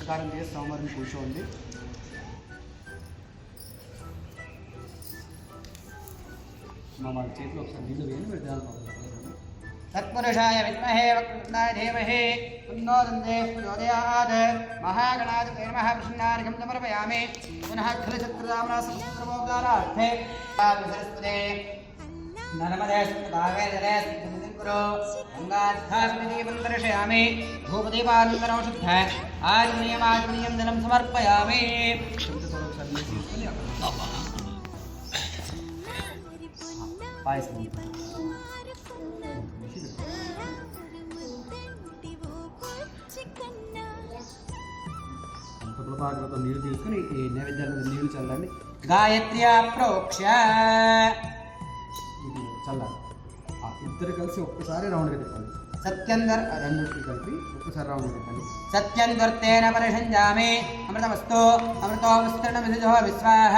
నమస్కారం చేసి స్వామివారిని కూర్చోండి. మా చేతిలో ఒకసారి నీళ్ళు వేయండి, మీరు ధ్యానం తత్పురుషాయ విద్మహే వక్రతుండాయ ధీమహి తన్నో దందేః ప్రచోదయాత్. మహాగణాధిపతయే నమః. ప్రసన్నార్ఘ్యం సమర్పయామి. పునః ఖలచక్రదామనసహస్రమోపకారార్థే సరస్వతే నర్మదే కావేరే కురు గంగాధాస్మిదీపం దర్శయామి. ధూపదీపానంతరం శుద్ధ ఆచమనీయం జలం సమర్పయామి. పాయసం పాత్రతో నీళ్ళు తీసుకుని ఈ నైవేద్యాల మీద నీళ్లు చల్లండి. గాయత్ర్యా ప్రోక్ష్య ఇది చల్లాలి. ఇద్దరు కలిసి ఒక్కసారి రౌండ్గా తిప్పండి. సత్యందర్ రెండింటికి కలిపి ఒక్కసారి రౌండ్గా తిప్పండి. సత్యందర్తేన పరిషంజామి అమృతమస్తు అమృతో విస్తరణ విధిజో విశ్వాహ.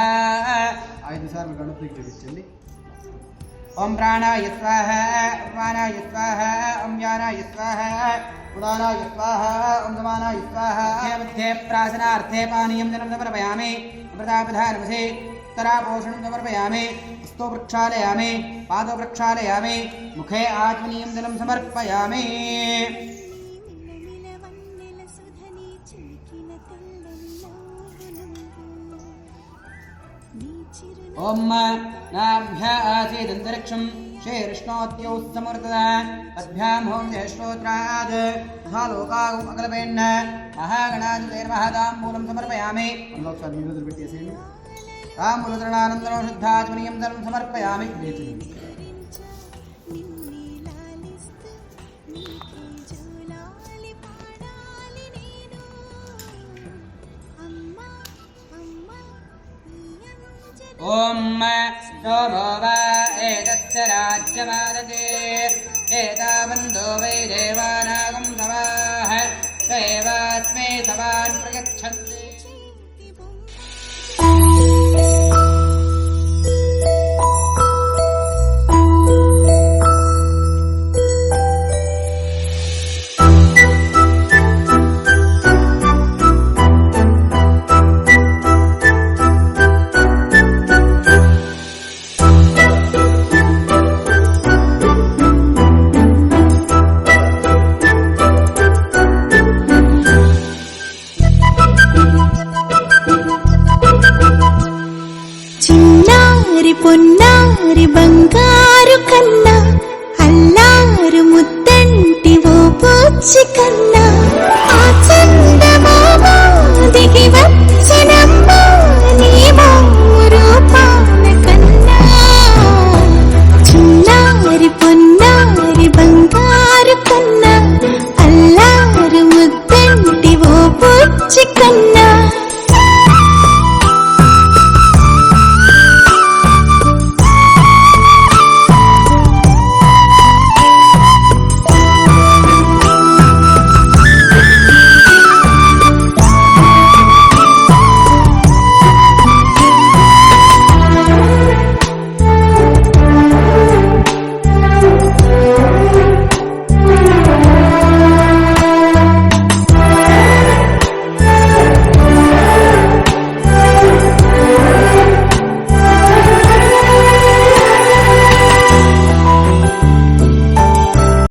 5 సార్లు గణపతికి చూపించండి. ఓం ప్రాణాయ స్వాహ, ఉపానాయ స్వాహ, ఓం వ్యానాయ స్వాహ, ఉదానాయ స్వాహ, ఓం సమానాయ స్వాహ. మధ్యే ప్రాసనార్థే పానీయం జలం సమర్పయామి. అమృతాపధానమసి ఉత్తరాపోషణం సమర్పయామి. హస్తో ప్రక్షాళయామి, పాదో ప్రక్షాళయామి, ముఖే ఆచమనీయం జలం సమర్పయామి. ఓం నాభ్య ఆసీదంతరిక్షం శ్రీకృష్ణోద్యౌ సమృతదా అభ్యాం హోం జయశ్రోత్రాద్ లోకాగం అకల్పేన్న మహాగణాధిపతయే నమః. తాంబూలం సమర్పయామి. ఒకసారి నీళ్ళు పెట్టేసేయండి. తాంబూలతరణానందరం శుద్ధాచమనీయం జలం సమర్పయామి. ఓం సోమో వా ఏతస్య రాజ్యమాదతే ఏతావందో వై దేవానాగం సవాః సైవాస్మే సవాన్ ప్రయచ్చన్తి. పొన్నారి బంగారు కన్నా అల్లారు ముద్దంటి ఓ పోచి కన్నా